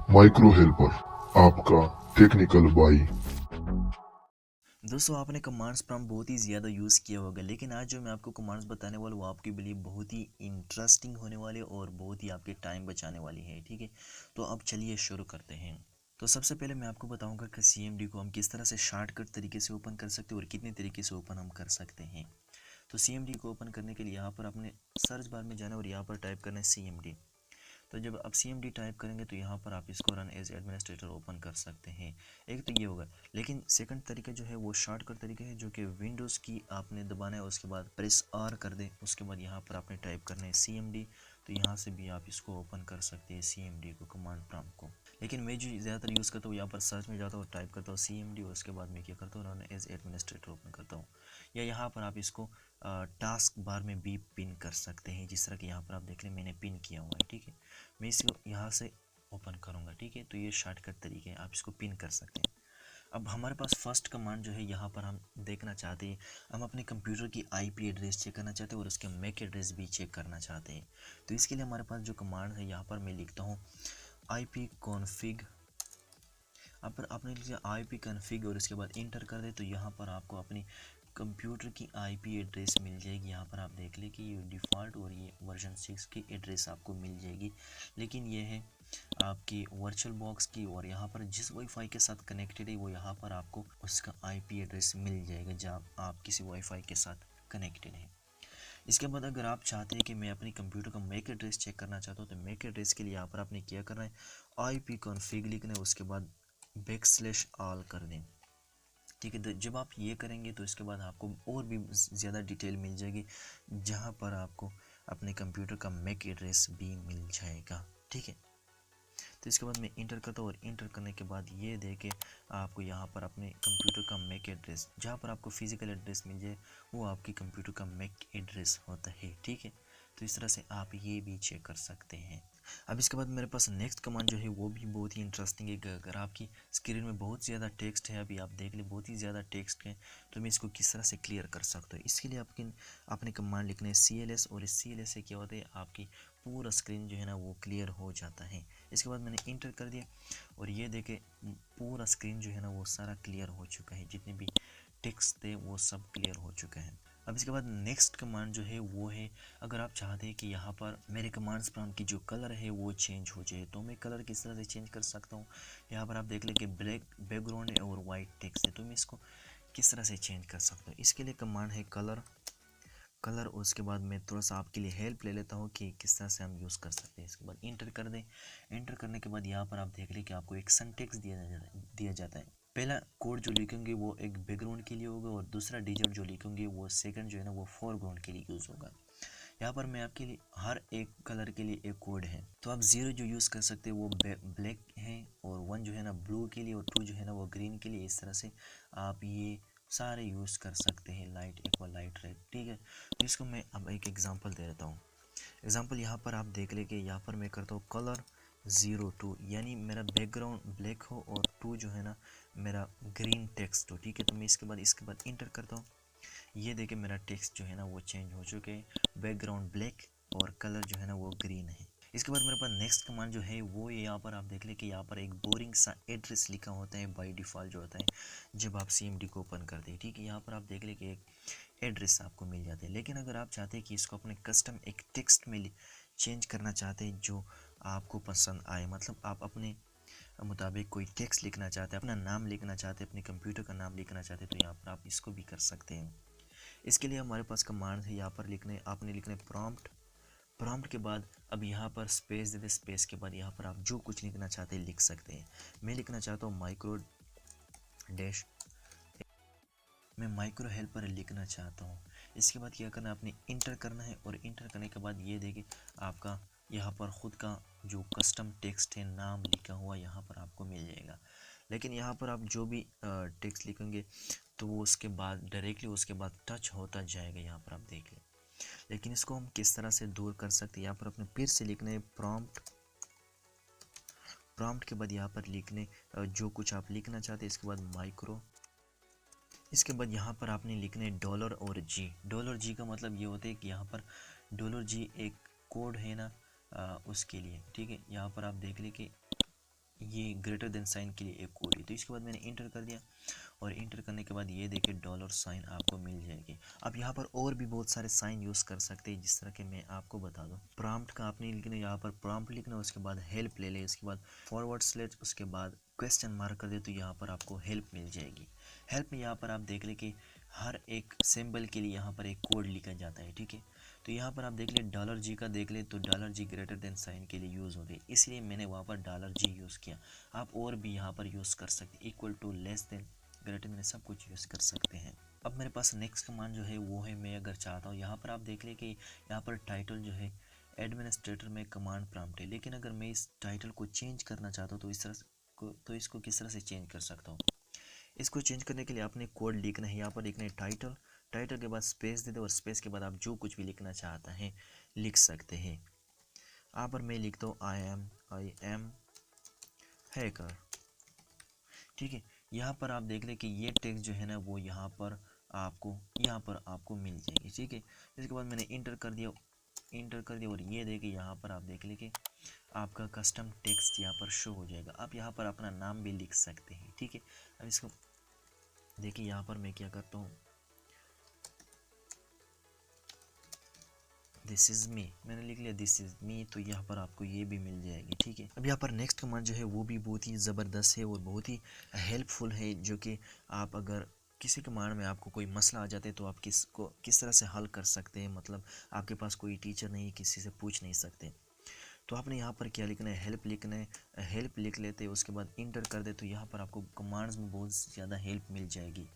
Micro helper, आपका technical भाई। दोस्तों आपने कमांड्स प्रॉम्प्ट बहुत ही ज़्यादा यूज़ किया होगा, लेकिन आज जो मैं आपको कमांड्स बताने वाला हूँ वो आपके लिए बहुत ही इंटरेस्टिंग होने वाले और बहुत ही आपके टाइम बचाने वाली है। ठीक है, तो अब चलिए शुरू करते हैं। तो सबसे पहले मैं आपको बताऊंगा कि CMD को हम किस तरह से शॉर्टकट तरीके से ओपन कर सकते हैं और कितने तरीके से ओपन हम कर सकते हैं। तो CMD को ओपन करने के लिए यहाँ पर अपने सर्च बार में जाना और यहाँ पर टाइप करना है CMD। तो जब आप CMD टाइप करेंगे तो यहाँ पर आप इसको रन एज एडमिनिस्ट्रेटर ओपन कर सकते हैं। एक तो ये होगा, लेकिन सेकंड तरीका जो है वो शॉर्टकट तरीका है, जो कि विंडोज़ की आपने दबाना है, उसके बाद प्रेस आर कर दें, उसके बाद यहाँ पर आपने टाइप करना है CMD। तो यहाँ से भी आप इसको ओपन कर सकते हैं CMD को, कमांड प्रॉम्प्ट को। लेकिन मैं जो ज़्यादातर यूज़ करता हूँ, यहाँ पर सर्च में जाता हूँ, टाइप करता हूँ CMD और उसके बाद मैं क्या करता हूँ, रन एज एडमिनिस्ट्रेटर ओपन करता हूँ। या यहाँ पर आप इसको टास्क बार में भी पिन कर सकते हैं, जिस तरह कि यहाँ पर आप देख लें मैंने पिन किया हुआ है। ठीक है, मैं इसको यहाँ से ओपन करूँगा। ठीक है, तो ये शॉर्टकट तरीके हैं, आप इसको पिन कर सकते हैं। अब हमारे पास फर्स्ट कमांड जो है, यहाँ पर हम देखना चाहते हैं, हम अपने कंप्यूटर की IP एड्रेस चेक करना चाहते हैं और उसके मैक एड्रेस भी चेक करना चाहते हैं। तो इसके लिए हमारे पास जो कमांड है, यहाँ पर मैं लिखता हूँ IP कॉन्फ़िग। अब पर आपने लिखा IP कॉन्फ़िग और इसके बाद इंटर कर दे, तो यहाँ पर आपको अपनी कंप्यूटर की IP एड्रेस मिल जाएगी। यहाँ पर आप देख लें कि ये डिफ़ॉल्ट और ये वर्जन 6 की एड्रेस आपको मिल जाएगी, लेकिन ये है आपकी वर्चुअल बॉक्स की, और यहाँ पर जिस वाईफाई के साथ कनेक्टेड है वो यहाँ पर आपको उसका IP एड्रेस मिल जाएगा जब आप किसी वाईफाई के साथ कनेक्टेड है। इसके बाद अगर आप चाहते हैं कि मैं अपनी कंप्यूटर का मैक एड्रेस चेक करना चाहता हूँ, तो मैक एड्रेस के लिए यहाँ पर आपने क्या करना है, IP कॉन्फ़िग लिखना है, उसके बाद बैकस्लैश ऑल कर दें। ठीक है, तो जब आप ये करेंगे तो इसके बाद आपको और भी ज़्यादा डिटेल मिल जाएगी, जहाँ पर आपको अपने कंप्यूटर का मैक एड्रेस भी मिल जाएगा। ठीक है, तो इसके बाद मैं इंटर करता हूँ और इंटर करने के बाद ये देखे आपको यहाँ पर अपने कंप्यूटर का मैक एड्रेस, जहाँ पर आपको फिजिकल एड्रेस मिल जाए वो आपकी कंप्यूटर का मैक एड्रेस होता है। ठीक है, तो इस तरह से आप ये भी चेक कर सकते हैं। अब इसके बाद मेरे पास नेक्स्ट कमांड जो है वो भी बहुत ही इंटरेस्टिंग है कि अगर आपकी स्क्रीन में बहुत ज़्यादा टेक्स्ट है, अभी आप देख ले बहुत ही ज़्यादा टेक्स्ट है, तो मैं इसको किस तरह से क्लियर कर सकता हूँ। इसके लिए आपने कमांड लिखना है CLS, और इस CLS से क्या होता है, आपकी पूरा स्क्रीन जो है ना वो क्लियर हो जाता है। इसके बाद मैंने इंटर कर दिया और ये देखे पूरा स्क्रीन जो है ना वो सारा क्लियर हो चुका है, जितने भी टेक्स्ट थे वो सब क्लियर हो चुका है। अब इसके बाद नेक्स्ट कमांड जो है वो है, अगर आप चाहते हैं कि यहाँ पर मेरे कमांड्स प्रॉम्प्ट की जो कलर है वो चेंज हो जाए, तो मैं कलर किस तरह से चेंज कर सकता हूँ। यहाँ पर आप देख लें कि ब्लैक बैकग्राउंड है और वाइट टेक्स्ट है, तो मैं इसको किस तरह से चेंज कर सकता हूँ। इसके लिए कमांड है कलर। उसके बाद मैं थोड़ा सा आपके लिए हेल्प ले लेता हूँ कि किस तरह से हम यूज़ कर सकते हैं। इसके बाद इंटर कर दें। इंटर करने के बाद यहाँ पर आप देख लें कि आपको एक सिंटैक्स दिया जाता है। पहला कोड जो लिखेंगे वो एक बैकग्राउंड के लिए होगा, और दूसरा डिजिट जो लिखेंगे वो सेकंड जो है ना वो फोरग्राउंड के लिए यूज़ होगा। यहाँ पर मैं आपके लिए हर एक कलर के लिए एक कोड है, तो आप 0 जो यूज़ कर सकते हैं वो ब्लैक है, और 1 जो है ना ब्लू के लिए, और 2 जो है ना वो ग्रीन के लिए। इस तरह से आप ये सारे यूज़ कर सकते हैं, लाइट एक्वा लाइट रेड। ठीक है, तो इसको मैं अब एक एग्जांपल दे देता हूँ। एग्जांपल यहाँ पर आप देख ले कि यहाँ पर मैं करता हूँ कलर 02, यानी मेरा बैकग्राउंड ब्लैक हो और 2 जो है ना मेरा ग्रीन टेक्स्ट हो। ठीक है, तो मैं इसके बाद इंटर करता हूँ। ये देखे मेरा टेक्स्ट जो है ना वो चेंज हो चुके हैं, बैकग्राउंड ब्लैक और कलर जो है ना वो ग्रीन है। इसके बाद मेरे पास नेक्स्ट कमांड जो है वो यहाँ पर आप देख ले कि यहाँ पर एक बोरिंग सा एड्रेस लिखा होता है बाय डिफ़ॉल्ट जो होता है जब आप CMD को ओपन करते हैं। ठीक है, यहाँ पर आप देख ले कि एक एड्रेस आपको मिल जाते हैं, लेकिन अगर आप चाहते हैं कि इसको अपने कस्टम एक टेक्स्ट में चेंज करना चाहते हैं जो आपको पसंद आए, मतलब आप अपने मुताबिक कोई टेक्स्ट लिखना चाहते हैं, अपना नाम लिखना चाहते हैं, अपने कंप्यूटर का नाम लिखना चाहते हैं, तो यहाँ पर आप इसको भी कर सकते हैं। इसके लिए हमारे पास कमांड है, यहाँ पर आपने लिखना है प्रॉम्प्ट। प्रॉम्प्ट के बाद अब यहाँ पर स्पेस दे दे, स्पेस के बाद यहाँ पर आप जो कुछ लिखना चाहते हैं लिख सकते हैं। मैं लिखना चाहता हूँ माइक्रो डैश, मैं माइक्रो हेल्पर लिखना चाहता हूँ। इसके बाद क्या करना है, आपने इंटर करना है, और इंटर करने के बाद ये देखिए आपका यहाँ पर ख़ुद का जो कस्टम टेक्स्ट है नाम लिखा हुआ यहाँ पर आपको मिल जाएगा। लेकिन यहाँ पर आप जो भी टेक्स्ट लिखेंगे तो वो उसके बाद डायरेक्टली उसके बाद टच होता जाएगा, यहाँ पर आप देख लें। लेकिन इसको हम किस तरह से दूर कर सकते हैं, यहाँ पर अपने फिर से लिखना है प्रॉम्प्ट। प्रॉम्प्ट के बाद यहाँ पर लिखने जो कुछ आप लिखना चाहते हैं, इसके बाद माइक्रो। इसके बाद यहाँ पर आपने लिखना है डॉलर और जी। डॉलर जी का मतलब ये होता है कि यहाँ पर डॉलर जी एक कोड है ना उसके लिए। ठीक है, यहाँ पर आप देख लें कि ये ग्रेटर देन साइन के लिए एक कोड है। तो इसके बाद मैंने इंटर कर दिया और इंटर करने के बाद ये देखिए डॉलर साइन आपको मिल जाएगी। अब यहाँ पर और भी बहुत सारे साइन यूज़ कर सकते हैं, जिस तरह के मैं आपको बता दूँ। प्रॉम्प्ट का आपने लिखना, यहाँ पर प्रॉम्प्ट लिखना, उसके बाद हेल्प ले ले, उसके बाद फॉरवर्ड स्लैश, उसके बाद क्वेश्चन मार्क कर दे तो यहाँ पर आपको हेल्प मिल जाएगी। हेल्प में यहाँ पर आप देख ले कि हर एक सिंबल के लिए यहाँ पर एक कोड लिखा जाता है, ठीक है। तो यहाँ पर आप देख ले डॉलर जी का देख ले तो डॉलर जी ग्रेटर देन साइन के लिए यूज़ होते हैं, इसलिए मैंने वहाँ पर डॉलर जी यूज़ किया। आप और भी यहाँ पर यूज़ कर सकते, equal to, less than, greater than, सब कुछ यूज़ कर सकते हैं। अब मेरे पास नेक्स्ट कमांड जो है वो है, मैं अगर चाहता हूँ यहाँ पर आप देख ले कि यहाँ पर टाइटल जो है एडमिनिस्ट्रेटर में कमांड प्रॉम्प्ट है, लेकिन अगर मैं इस टाइटल को चेंज करना चाहता हूँ तो इस तरह को, तो इसको किस तरह से चेंज कर सकता हूँ। इसको चेंज करने के लिए आपने कोड लिखना है, यहाँ पर लिखना है टाइटल, टाइटल के बाद स्पेस दे दो और स्पेस के बाद आप जो कुछ भी लिखना चाहता है लिख सकते हैं। यहाँ पर मैं लिखता हूँ आई एम हैकर, ठीक है। यहाँ पर आप देख लें कि ये टेक्स्ट जो है ना वो यहाँ पर आपको मिल जाएगी, ठीक है। इसके बाद मैंने इंटर कर दिया और ये देखिए यहाँ पर आप देख लें कि आपका कस्टम टेक्स्ट यहाँ पर शो हो जाएगा। आप यहाँ पर अपना नाम भी लिख सकते हैं, ठीक है। अब इसको देखिए यहाँ पर मैं क्या करता हूँ, दिस इज़ मी, मैंने लिख लिया दिस इज़ मी, तो यहाँ पर आपको ये भी मिल जाएगी, ठीक है। अब यहाँ पर नेक्स्ट कमांड जो है वो भी बहुत ही ज़बरदस्त है और बहुत ही हेल्पफुल है, जो कि आप अगर किसी कमांड में आपको कोई मसला आ जाता है तो आप किस तरह से हल कर सकते हैं। मतलब आपके पास कोई टीचर नहीं, किसी से पूछ नहीं सकते, तो आपने यहाँ पर क्या लिखना है, हेल्प लिखना है। हेल्प लिख लेते हैं, उसके बाद इंटर कर दे तो यहाँ पर आपको कमांड्स में बहुत ज़्यादा हेल्प मिल जाएगी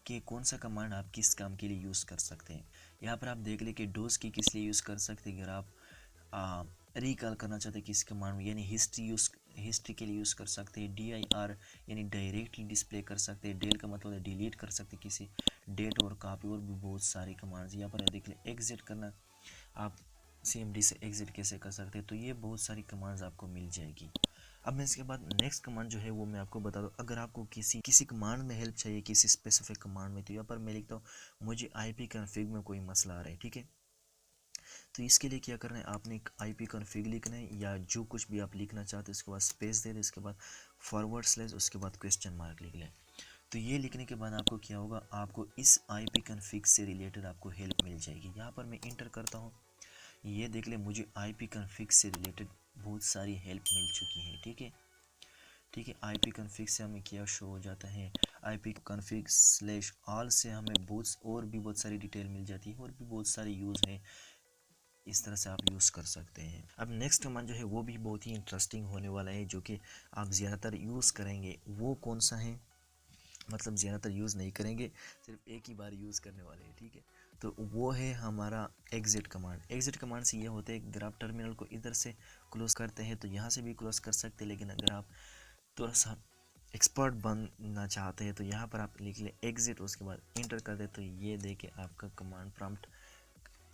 कि कौन सा कमांड आप किस काम के लिए यूज़ कर सकते हैं। यहाँ पर आप देख ले कि डोज की किस लिए यूज़ कर सकते हैं, अगर आप रिकॉल करना चाहते हैं किस कमांड में, यानी हिस्ट्री के लिए यूज़ कर सकते हैं। DIR यानी डायरेक्टली डिस्प्ले कर सकते हैं। डेल का मतलब है डिलीट कर सकते हैं किसी डेट और कॉपी, और भी बहुत सारे कमांड्स। यहाँ पर देख ले एग्जिट करना, आप CMD से एग्जिट कैसे कर सकते हैं, तो ये बहुत सारी कमांड्स आपको मिल जाएगी। अब मैं इसके बाद नेक्स्ट कमांड जो है वो मैं आपको बता दूं। अगर आपको किसी कमांड में हेल्प चाहिए, किसी स्पेसिफिक कमांड में, तो यहाँ पर मैं लिखता हूँ मुझे IP कॉन्फ़िग में कोई मसला आ रहा है, ठीक है। तो इसके लिए क्या करना है, आपने एक IP कॉन्फ़िग लिखना है या जो कुछ भी आप लिखना चाहते हैं, उसके बाद स्पेस दे दे, उसके बाद फॉरवर्ड स्लैश, उसके बाद क्वेश्चन मार्क लिख लें। तो ये लिखने के बाद आपको क्या होगा, आपको इस IP कॉन्फ़िग से रिलेटेड आपको हेल्प मिल जाएगी। यहाँ पर मैं इंटर करता हूँ, ये देख ले मुझे IP कॉन्फ़िग से रिलेटेड बहुत सारी हेल्प मिल चुकी है, ठीक है, ठीक है। IP कॉन्फ़िग से हमें क्या शो हो जाता है, IP कॉन्फ़िग स्लैश ऑल से हमें बहुत सारी डिटेल मिल जाती है, और भी बहुत सारे यूज़ है, इस तरह से आप यूज़ कर सकते हैं। अब नेक्स्ट कमांड जो है वो भी बहुत ही इंटरेस्टिंग होने वाला है, जो कि आप ज़्यादातर यूज़ करेंगे। वो कौन सा है, मतलब ज़्यादातर यूज़ नहीं करेंगे, सिर्फ एक ही बार यूज़ करने वाले हैं, ठीक है। तो वो है हमारा एग्जिट कमांड। एग्जिट कमांड से ये होता है कि अगर आप टर्मिनल को इधर से क्लोज करते हैं तो यहाँ से भी क्लोज कर सकते हैं, लेकिन अगर आप थोड़ा सा एक्सपर्ट बनना चाहते हैं तो यहाँ पर आप लिख ले एग्जिट, उसके बाद इंटर कर दे तो ये दे के आपका कमांड प्रॉम्प्ट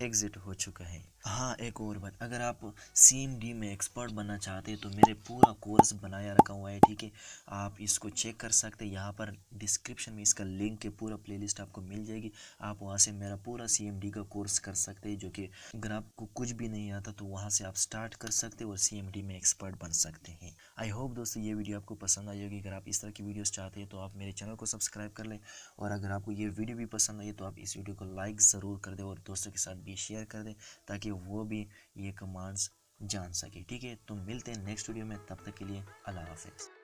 एग्जिट हो चुका है। हाँ, एक और बात, अगर आप CMD में एक्सपर्ट बनना चाहते हैं तो मेरे पूरा कोर्स बनाया रखा हुआ है, ठीक है। आप इसको चेक कर सकते हैं, यहाँ पर डिस्क्रिप्शन में इसका लिंक है, पूरा प्लेलिस्ट आपको मिल जाएगी। आप वहाँ से मेरा पूरा CMD का कोर्स कर सकते हैं, जो कि अगर आपको कुछ भी नहीं आता तो वहाँ से आप स्टार्ट कर सकते हैं और CMD में एक्सपर्ट बन सकते हैं। आई होप दोस्तों ये वीडियो आपको पसंद आई होगी। अगर आप इस तरह की वीडियोस चाहते हैं तो आप मेरे चैनल को सब्सक्राइब कर लें, और अगर आपको ये वीडियो भी पसंद आई तो आप इस वीडियो को लाइक ज़रूर कर दें और दोस्तों के साथ भी शेयर कर दें, ताकि वो भी ये कमांड्स जान सके, ठीक है। तो मिलते हैं नेक्स्ट वीडियो में, तब तक के लिए अल्लाह हाफ़िज़।